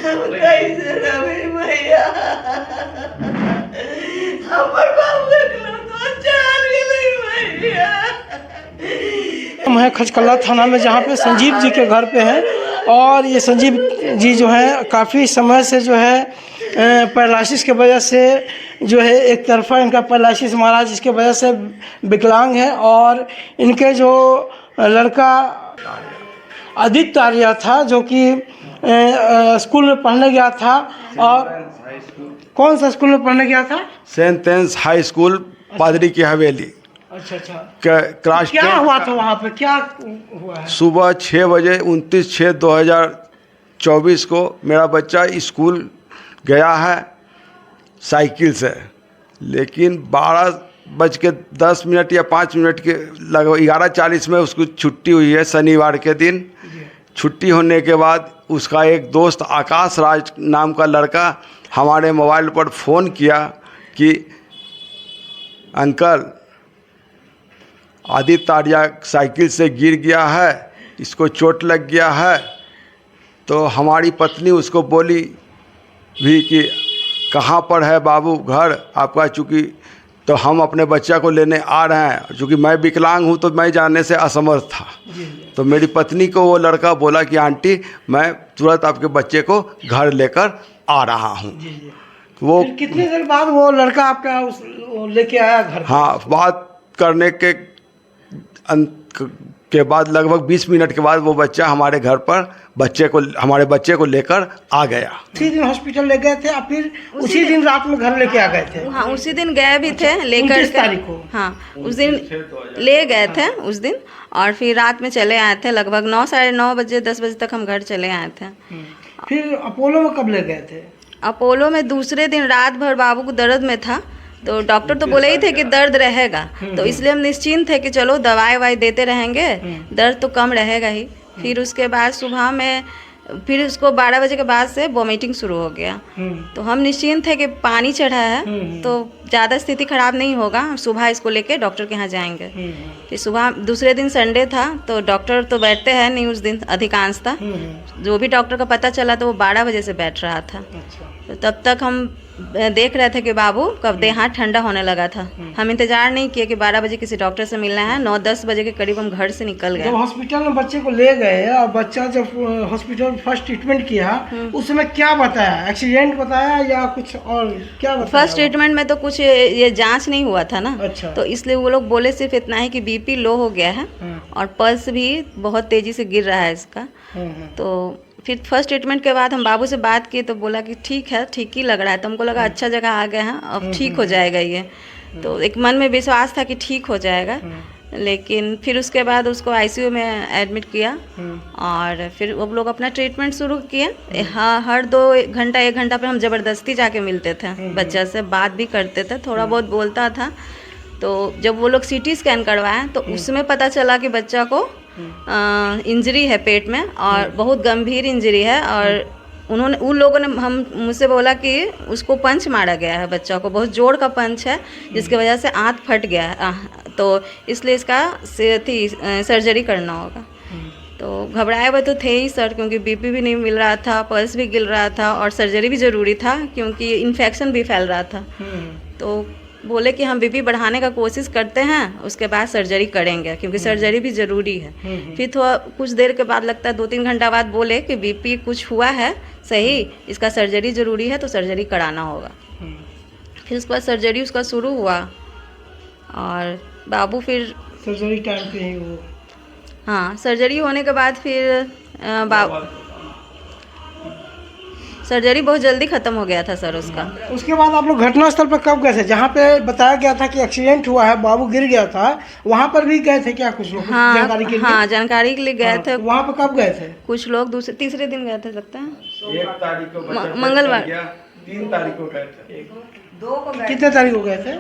हम कैसे रहे भैया, हमर बाबू तो चाल गेले भैया। हम हैं खचकल्ला थाना में, जहाँ पे संजीव जी के घर पे हैं। और ये संजीव जी जो है काफ़ी समय से जो है पैरालिसिस के वजह से जो है एक तरफा इनका पैरालिसिस मारा, जिसके वजह से विकलांग है। और इनके जो लड़का आदित्य आर्या था, जो कि स्कूल में पढ़ने गया था। और कौन सा स्कूल में पढ़ने गया था? सेंट एंस हाई स्कूल, पादरी की हवेली। अच्छा अच्छा। क्लास क्या हुआ था वहाँ पे, क्या हुआ है? सुबह 6 बजे 29/6/2024 को मेरा बच्चा स्कूल गया है साइकिल से, लेकिन 12:10 या 5 मिनट के लगभग 11:40 में उसको छुट्टी हुई है। शनिवार के दिन छुट्टी होने के बाद उसका एक दोस्त आकाश राज नाम का लड़का हमारे मोबाइल पर फ़ोन किया कि अंकल आदित्य आर्या साइकिल से गिर गया है, इसको चोट लग गया है। तो हमारी पत्नी उसको बोली भी कि कहाँ पर है बाबू घर आपका, चूँकि तो हम अपने बच्चा को लेने आ रहे हैं। चूँकि मैं विकलांग हूँ तो मैं जाने से असमर्थ था। तो मेरी पत्नी को वो लड़का बोला कि आंटी मैं तुरंत आपके बच्चे को घर लेकर आ रहा हूँ। वो कितनी देर बाद वो लड़का आपका लेके आया घर? हाँ, बात करने के बाद लगभग 20 मिनट के बाद वो बच्चा हमारे घर पर हमारे बच्चे को लेकर आ गया। उसी दिन हॉस्पिटल ले गए थे या फिर उसी दिन रात में घर लेके आ गए थे? हाँ, उसी दिन गए भी थे लेकर। 29 तारीख को? हाँ, उस दिन ले गए थे उस दिन, और फिर रात में चले आए थे। लगभग 9 साढ़े 9 बजे 10 बजे तक हम घर चले आए थे। फिर अपोलो में कब ले गए थे? अपोलो में दूसरे दिन रात भर बाबू को दर्द में था, तो डॉक्टर तो बोले ही थे कि दर्द रहेगा, तो इसलिए हम निश्चिंत थे कि चलो दवाई वाई देते रहेंगे, दर्द तो कम रहेगा ही। फिर उसके बाद सुबह में फिर उसको 12 बजे के बाद से वॉमिटिंग शुरू हो गया। तो हम निश्चिंत थे कि पानी चढ़ा है तो ज़्यादा स्थिति खराब नहीं होगा, सुबह इसको लेके डॉक्टर के यहाँ जाएंगे। फिर सुबह दूसरे दिन संडे था, तो डॉक्टर तो बैठते हैं नहीं उस दिन अधिकांशतः। जो भी डॉक्टर का पता चला तो वो 12 बजे से बैठ रहा था। तो तब तक हम देख रहे थे कि बाबू कब देह हाथ ठंडा होने लगा था। हम इंतजार नहीं किए कि 12 बजे किसी डॉक्टर से मिलना है। 9-10 बजे के करीब हम घर से निकल गए। जब हॉस्पिटल में बच्चे को ले गए और बच्चा जब हॉस्पिटल में फर्स्ट ट्रीटमेंट किया, उस समय क्या बताया? एक्सीडेंट बताया या कुछ और क्या बताया? फर्स्ट ट्रीटमेंट में तो कुछ ये जांच नहीं हुआ था ना। अच्छा। तो इसलिए वो लोग बोले सिर्फ इतना ही कि बीपी लो हो गया है और पल्स भी बहुत तेजी से गिर रहा है इसका। तो फिर फर्स्ट ट्रीटमेंट के बाद हम बाबू से बात किए तो बोला कि ठीक है, ठीक ही लग रहा है। तो हमको लगा अच्छा जगह आ गए हैं, अब ठीक हो जाएगा ये। तो एक मन में विश्वास था कि ठीक हो जाएगा। लेकिन फिर उसके बाद उसको आईसीयू में एडमिट किया और फिर वो लोग अपना ट्रीटमेंट शुरू किए। हाँ, हर 2 घंटा 1 घंटा पर हम ज़बरदस्ती जाके मिलते थे, बच्चा से बात भी करते थे, थोड़ा बहुत बोलता था। तो जब वो लोग CT स्कैन करवाएं तो उसमें पता चला कि बच्चा को इंजरी है पेट में और बहुत गंभीर इंजरी है। और उन लोगों ने मुझसे बोला कि उसको पंच मारा गया है, बच्चा को बहुत जोर का पंच है जिसकी वजह से आंत फट गया है। तो इसलिए इसका सर्जरी करना होगा। तो घबराए हुए तो थे ही सर, क्योंकि बीपी भी नहीं मिल रहा था, पल्स भी गिर रहा था और सर्जरी भी ज़रूरी था क्योंकि इन्फेक्शन भी फैल रहा था। तो बोले कि हम बीपी बढ़ाने का कोशिश करते हैं, उसके बाद सर्जरी करेंगे क्योंकि सर्जरी भी ज़रूरी है। फिर थोड़ा कुछ देर के बाद लगता है 2-3 घंटा बाद बोले कि बीपी कुछ हुआ है सही, इसका सर्जरी ज़रूरी है तो सर्जरी कराना होगा। फिर उसके बाद सर्जरी उसका शुरू हुआ और बाबू फिर सर्जरी टाइम पे ही वो, हाँ, सर्जरी होने के बाद फिर सर्जरी बहुत जल्दी ख़त्म हो गया था सर उसका। उसके बाद आप लोग घटनास्थल पर कब गए थे? जहाँ पे बताया गया था कि एक्सीडेंट हुआ है, बाबू गिर गया था, वहाँ पर भी गए थे क्या कुछ लोग? हाँ, जानकारी के लिए? हाँ, जानकारी के लिए गए थे। वहाँ पर कब गए थे? कुछ लोग तीसरे दिन गए थे लगता है, 1 तारीख को मंगलवार। 3 तारीख को गए थे। कितने तारीख को गए थे?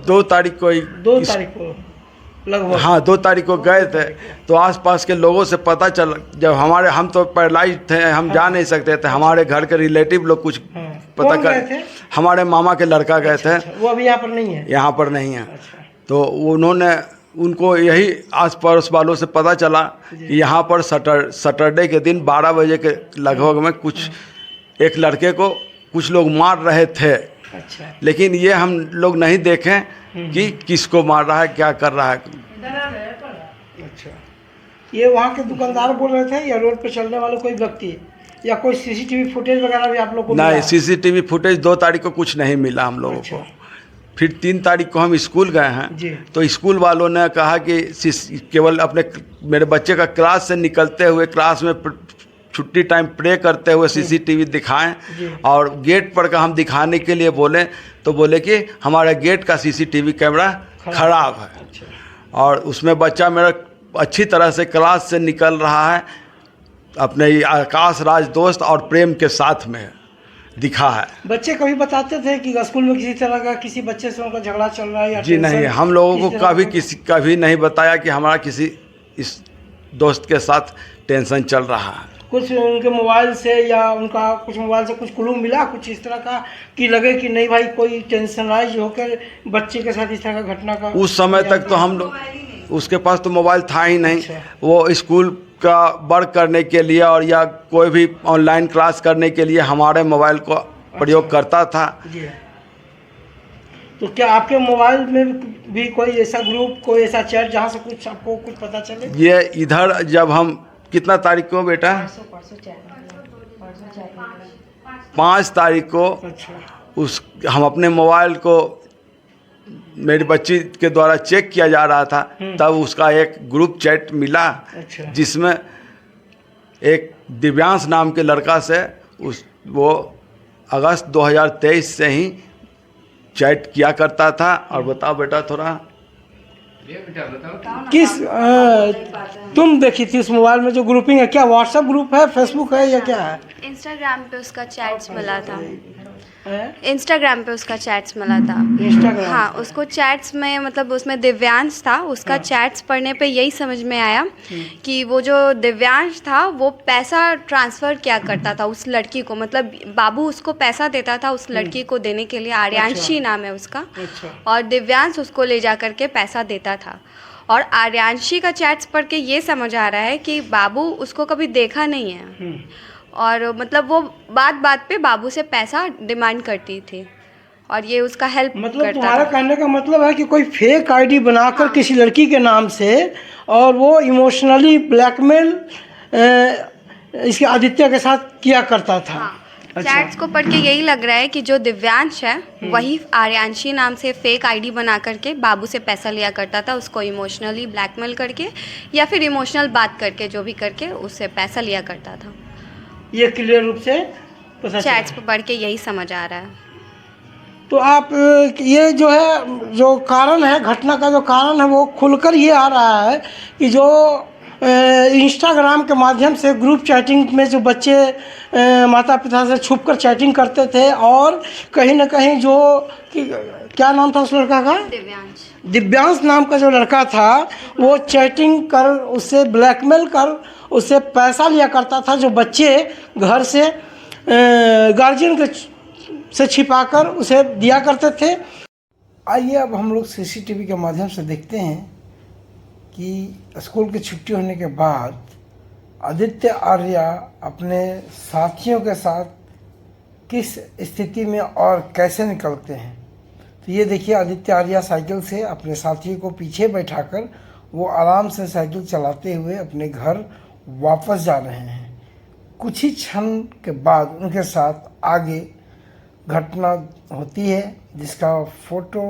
2 तारीख को 2 तारीख को लगभग। हाँ, 2 तारीख को गए थे। तो आसपास के लोगों से पता चला, जब हम तो पैरालाइज थे, हम जा नहीं सकते थे। हमारे घर के रिलेटिव लोग कुछ पता कर, हमारे मामा के लड़का गए थे। वो अभी यहाँ पर नहीं है? यहाँ पर नहीं है। तो उन्होंने उनको यही आस पड़ोस वालों से पता चला कि यहाँ पर सैटरडे के दिन 12 बजे के लगभग में कुछ एक लड़के को कुछ लोग मार रहे थे। अच्छा। लेकिन ये हम लोग नहीं देखें कि किसको मार रहा है, क्या कर रहा है। अच्छा, ये वहाँ के दुकानदार बोल रहे थे या रोड पे चलने वाले कोई व्यक्ति, या कोई सीसीटीवी फुटेज वगैरह भी आप लोग को नहीं, मिला? सीसीटीवी फुटेज 2 तारीख को कुछ नहीं मिला हम लोगों अच्छा। को। फिर 3 तारीख को हम स्कूल गए जी। हैं, तो स्कूल वालों ने कहा कि केवल अपने मेरे बच्चे का क्लास से निकलते हुए, क्लास में छुट्टी टाइम प्रे करते हुए सीसीटीवी दिखाएं। और गेट पर का हम दिखाने के लिए बोले तो बोले कि हमारे गेट का सीसीटीवी कैमरा खराब है। अच्छा। और उसमें बच्चा मेरा अच्छी तरह से क्लास से निकल रहा है, अपने आकाश राज दोस्त और प्रेम के साथ में दिखा है। बच्चे कभी बताते थे कि स्कूल में किसी तरह का किसी बच्चे से उनका झगड़ा चल रहा है या जी नहीं, हम लोगों को कभी नहीं बताया कि हमारा किसी इस दोस्त के साथ टेंशन चल रहा है। कुछ उनके मोबाइल से या उनका कुछ मोबाइल से कुछ क्लू मिला कुछ इस तरह का कि लगे कि नहीं भाई कोई टेंशनाइज होकर बच्चे के साथ इस तरह का घटना का? उस समय तक तो हम लोग, उसके पास तो मोबाइल था ही नहीं। अच्छा। वो स्कूल का वर्क करने के लिए और या कोई भी ऑनलाइन क्लास करने के लिए हमारे मोबाइल को प्रयोग करता था। जी। तो क्या आपके मोबाइल में भी कोई ऐसा ग्रुप, कोई ऐसा चैट जहाँ से कुछ आपको कुछ पता चले? ये इधर जब हम कितना तारीख को बेटा 5 तारीख को अच्छा। हम अपने मोबाइल को मेरी बच्ची के द्वारा चेक किया जा रहा था, तब उसका एक ग्रुप चैट मिला। अच्छा। जिसमें एक दिव्यांश नाम के लड़का से वो अगस्त 2023 से ही चैट किया करता था। और बताओ बेटा थोड़ा किस तुम देखी थी उस मोबाइल में जो ग्रुपिंग है, क्या व्हाट्सएप ग्रुप है, फेसबुक है या क्या है? इंस्टाग्राम पे उसका चैट्स मिला था। है? इंस्टाग्राम पे उसका चैट्स मिला था। इंस्टाग्राम? हाँ, उसको चैट्स में मतलब उसमें दिव्यांश था, उसका चैट्स पढ़ने पे यही समझ में आया कि वो जो दिव्यांश था वो पैसा ट्रांसफ़र किया करता था उस लड़की को, मतलब बाबू उसको पैसा देता था उस लड़की को देने के लिए। आर्यांशी नाम है उसका। अच्छा। और और दिव्यांश उसको ले जा करके पैसा देता था। और आर्यांशी का चैट्स पढ़ के ये समझ आ रहा है कि बाबू उसको कभी देखा नहीं है, और मतलब वो बात बात पे बाबू से पैसा डिमांड करती थी और ये उसका हेल्प मतलब करता तुम्हारा था। कहने का मतलब है कि कोई फेक आईडी बनाकर किसी लड़की के नाम से, और वो इमोशनली ब्लैकमेल इसके आदित्य के साथ किया करता था। हाँ। अच्छा। चैट्स को पढ़ के यही लग रहा है कि जो दिव्यांश है वही आर्यांशी नाम से फेक आईडी बना करके बाबू से पैसा लिया करता था, उसको इमोशनली ब्लैकमेल करके या फिर इमोशनल बात करके, जो भी करके उससे पैसा लिया करता था। ये क्लियर रूप से पता चला। चैट्स पर पढ़ के यही समझ आ रहा है। तो आप ये जो है, जो कारण है, घटना का जो कारण है वो खुलकर ये आ रहा है कि जो इंस्टाग्राम के माध्यम से ग्रुप चैटिंग में जो बच्चे माता पिता से छुपकर चैटिंग करते थे, और कहीं ना कहीं जो क्या नाम था उस लड़का का? दिव्यांश नाम का जो लड़का था वो चैटिंग कर उससे ब्लैकमेल कर उससे पैसा लिया करता था, जो बच्चे घर से गार्जियन के से छिपाकर उसे दिया करते थे। आइए अब हम लोग सीसीटीवी के माध्यम से देखते हैं कि स्कूल की छुट्टी होने के बाद आदित्य आर्या अपने साथियों के साथ किस स्थिति में और कैसे निकलते हैं। तो ये देखिए, आदित्य आर्या साइकिल से अपने साथियों को पीछे बैठाकर वो आराम से साइकिल चलाते हुए अपने घर वापस जा रहे हैं। कुछ ही क्षण के बाद उनके साथ आगे घटना होती है जिसका फोटो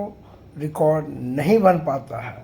रिकॉर्ड नहीं बन पाता है।